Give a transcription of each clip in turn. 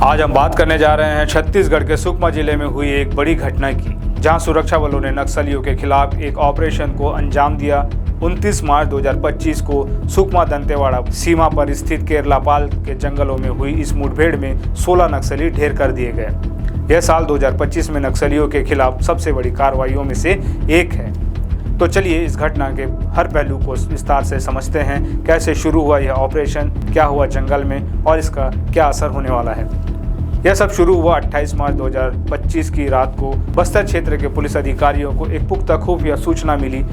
आज हम बात करने जा रहे हैं छत्तीसगढ़ के सुकमा जिले में हुई एक बड़ी घटना की, जहां सुरक्षा बलों ने नक्सलियों के खिलाफ एक ऑपरेशन को अंजाम दिया। 29 मार्च 2025 को सुकमा दंतेवाड़ा सीमा पर स्थित केरलापाल के जंगलों में हुई इस मुठभेड़ में 16 नक्सली ढेर कर दिए गए। यह साल 2025 में नक्सलियों के खिलाफ सबसे बड़ी कार्रवाइयों में से एक है। तो चलिए इस घटना के हर पहलू को विस्तार से समझते हैं। कैसे शुरू हुआ यह ऑपरेशन, क्या हुआ जंगल में और इसका क्या असर होने वाला है। यह सब शुरू हुआ 28 मार्च 2025 की रात को। बस्तर क्षेत्र के पुलिस अधिकारियों को एक पुख्ता खुफिया सूचना मिली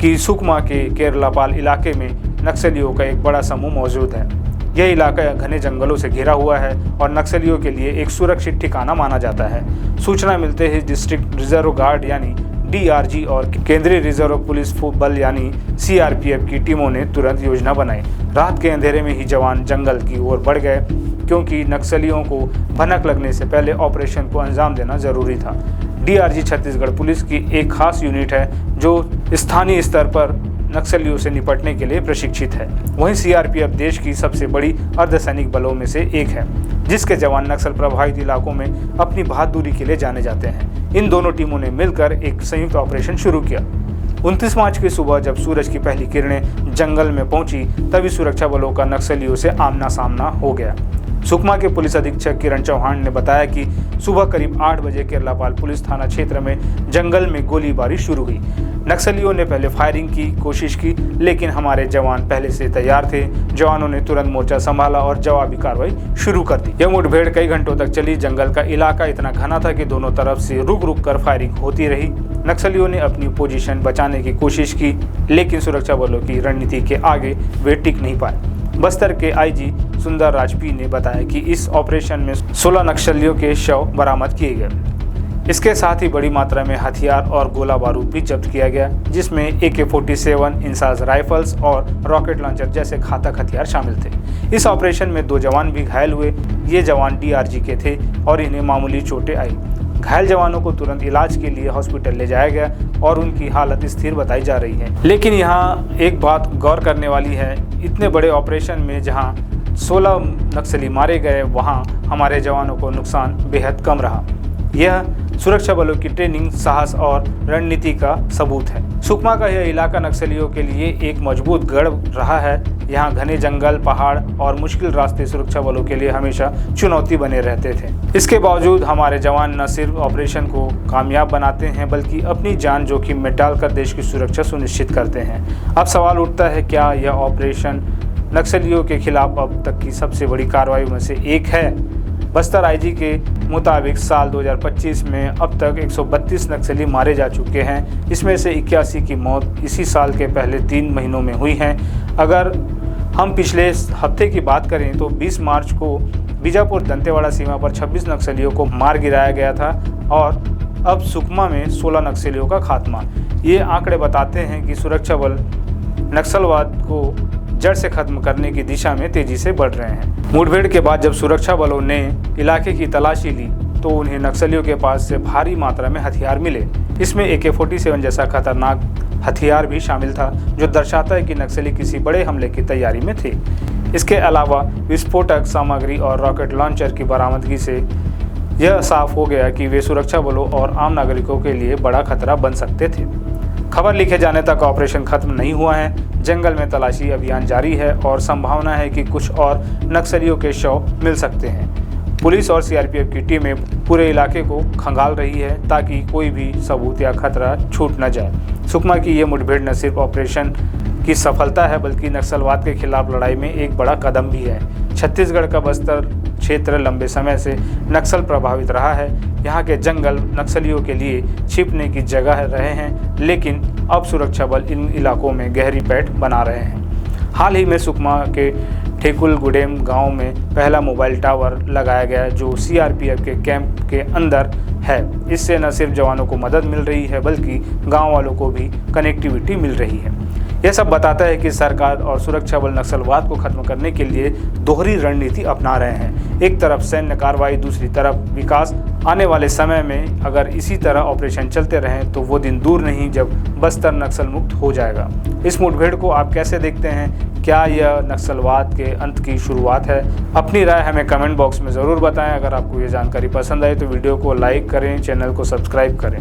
कि सुकमा के केरलापाल इलाके में नक्सलियों का एक बड़ा समूह मौजूद है। यह इलाका घने जंगलों से घिरा हुआ है और नक्सलियों के लिए एक सुरक्षित ठिकाना माना जाता है। सूचना मिलते ही डिस्ट्रिक्ट रिजर्व गार्ड यानी DRG और केंद्रीय रिजर्व पुलिस बल यानी CRPF की टीमों ने तुरंत योजना बनाई। रात के अंधेरे में ही जवान जंगल की ओर बढ़ गए, क्योंकि नक्सलियों को भनक लगने से पहले ऑपरेशन को अंजाम देना जरूरी था। DRG छत्तीसगढ़ पुलिस की एक खास यूनिट है जो स्थानीय स्तर पर नक्सलियों से निपटने के लिए प्रशिक्षित है। वहीं CRPF देश की सबसे बड़ी अर्धसैनिक बलों में से एक है, जिसके जवान नक्सल प्रभावित इलाकों में अपनी बहादुरी के लिए जाने जाते हैं। इन दोनों टीमों ने मिलकर एक संयुक्त ऑपरेशन शुरू किया। 29 मार्च की सुबह जब सूरज की पहली किरणें जंगल में पहुंची, तभी सुरक्षा बलों का नक्सलियों से आमना सामना हो गया। सुकमा के पुलिस अधीक्षक किरण चौहान ने बताया कि सुबह करीब 8 बजे केरलापाल पुलिस थाना क्षेत्र में जंगल में गोलीबारी शुरू हुई। नक्सलियों ने पहले फायरिंग की कोशिश की, लेकिन हमारे जवान पहले से तैयार थे। जवानों ने तुरंत मोर्चा संभाला और जवाबी कार्रवाई शुरू कर दी। यह मुठभेड़ कई घंटों तक चली। जंगल का इलाका इतना घना था कि दोनों तरफ से रुक रुक कर फायरिंग होती रही। नक्सलियों ने अपनी पोजीशन बचाने की कोशिश की, लेकिन सुरक्षा बलों की रणनीति के आगे वे टिक नहीं पाए। बस्तर के IG सुंदर राजपी ने बताया कि इस ऑपरेशन में 16 नक्सलियों के शव बरामद किए गए। इसके साथ ही बड़ी मात्रा में हथियार और गोला बारूद भी जब्त किया गया, जिसमें AK-47 इंसास राइफल्स और रॉकेट लॉन्चर जैसे घातक हथियार शामिल थे। इस ऑपरेशन में 2 जवान भी घायल हुए। ये जवान DRG के थे और इन्हें मामूली चोटें आई। घायल जवानों को तुरंत इलाज के लिए हॉस्पिटल ले जाया गया और उनकी हालत स्थिर बताई जा रही है। लेकिन यहाँ एक बात गौर करने वाली है, इतने बड़े ऑपरेशन में जहाँ 16 नक्सली मारे गए, वहाँ हमारे जवानों को नुकसान बेहद कम रहा। यह सुरक्षा बलों की ट्रेनिंग, साहस और रणनीति का सबूत है। सुकमा का यह इलाका नक्सलियों के लिए एक मजबूत गढ़ रहा है। यहाँ घने जंगल, पहाड़ और मुश्किल रास्ते सुरक्षा बलों के लिए हमेशा चुनौती बने रहते थे। इसके बावजूद हमारे जवान न सिर्फ ऑपरेशन को कामयाब बनाते हैं, बल्कि अपनी जान जोखिम में डालकर देश की सुरक्षा सुनिश्चित करते हैं। अब सवाल उठता है, क्या यह ऑपरेशन नक्सलियों के खिलाफ अब तक की सबसे बड़ी कार्रवाई में से एक है? बस्तर IG के मुताबिक साल 2025 में अब तक 132 नक्सली मारे जा चुके हैं। इसमें से 81 की मौत इसी साल के पहले 3 महीनों में हुई हैं। अगर हम पिछले हफ्ते की बात करें तो 20 मार्च को बीजापुर दंतेवाड़ा सीमा पर 26 नक्सलियों को मार गिराया गया था और अब सुकमा में 16 नक्सलियों का खात्मा। ये आंकड़े बताते हैं कि सुरक्षा बल नक्सलवाद को जड़ से खत्म करने की दिशा में तेजी से बढ़ रहे हैं। मुठभेड़ के बाद जब सुरक्षा बलों ने इलाके की तलाशी ली तो उन्हें नक्सलियों के पास से भारी मात्रा में हथियार मिले। इसमें AK-47 जैसा खतरनाक हथियार भी शामिल था, जो दर्शाता है कि नक्सली किसी बड़े हमले की तैयारी में थे। इसके अलावा विस्फोटक सामग्री और रॉकेट लॉन्चर की बरामदगी से यह साफ हो गया कि वे सुरक्षा बलों और आम नागरिकों के लिए बड़ा खतरा बन सकते थे। खबर लिखे जाने तक ऑपरेशन खत्म नहीं हुआ है। जंगल में तलाशी अभियान जारी है और संभावना है कि कुछ और नक्सलियों के शव मिल सकते हैं। पुलिस और CRPF की टीमें पूरे इलाके को खंगाल रही है ताकि कोई भी सबूत या खतरा छूट न जाए। सुकमा की ये मुठभेड़ न सिर्फ ऑपरेशन की सफलता है, बल्कि नक्सलवाद के खिलाफ लड़ाई में एक बड़ा कदम भी है। छत्तीसगढ़ का बस्तर क्षेत्र लंबे समय से नक्सल प्रभावित रहा है। यहाँ के जंगल नक्सलियों के लिए छिपने की जगह रहे हैं, लेकिन अब सुरक्षा बल इन इलाकों में गहरी पैठ बना रहे हैं। हाल ही में सुकमा के ठेकुलगुडेम गांव में पहला मोबाइल टावर लगाया गया, जो CRPF के कैंप के अंदर है। इससे न सिर्फ जवानों को मदद मिल रही है, बल्कि गाँव वालों को भी कनेक्टिविटी मिल रही है। यह सब बताता है कि सरकार और सुरक्षा बल नक्सलवाद को खत्म करने के लिए दोहरी रणनीति अपना रहे हैं। एक तरफ सैन्य कार्रवाई, दूसरी तरफ विकास। आने वाले समय में अगर इसी तरह ऑपरेशन चलते रहें तो वो दिन दूर नहीं जब बस्तर नक्सल मुक्त हो जाएगा। इस मुठभेड़ को आप कैसे देखते हैं? क्या यह नक्सलवाद के अंत की शुरुआत है? अपनी राय हमें कमेंट बॉक्स में ज़रूर बताएं। अगर आपको ये जानकारी पसंद आई तो वीडियो को लाइक करें, चैनल को सब्सक्राइब करें।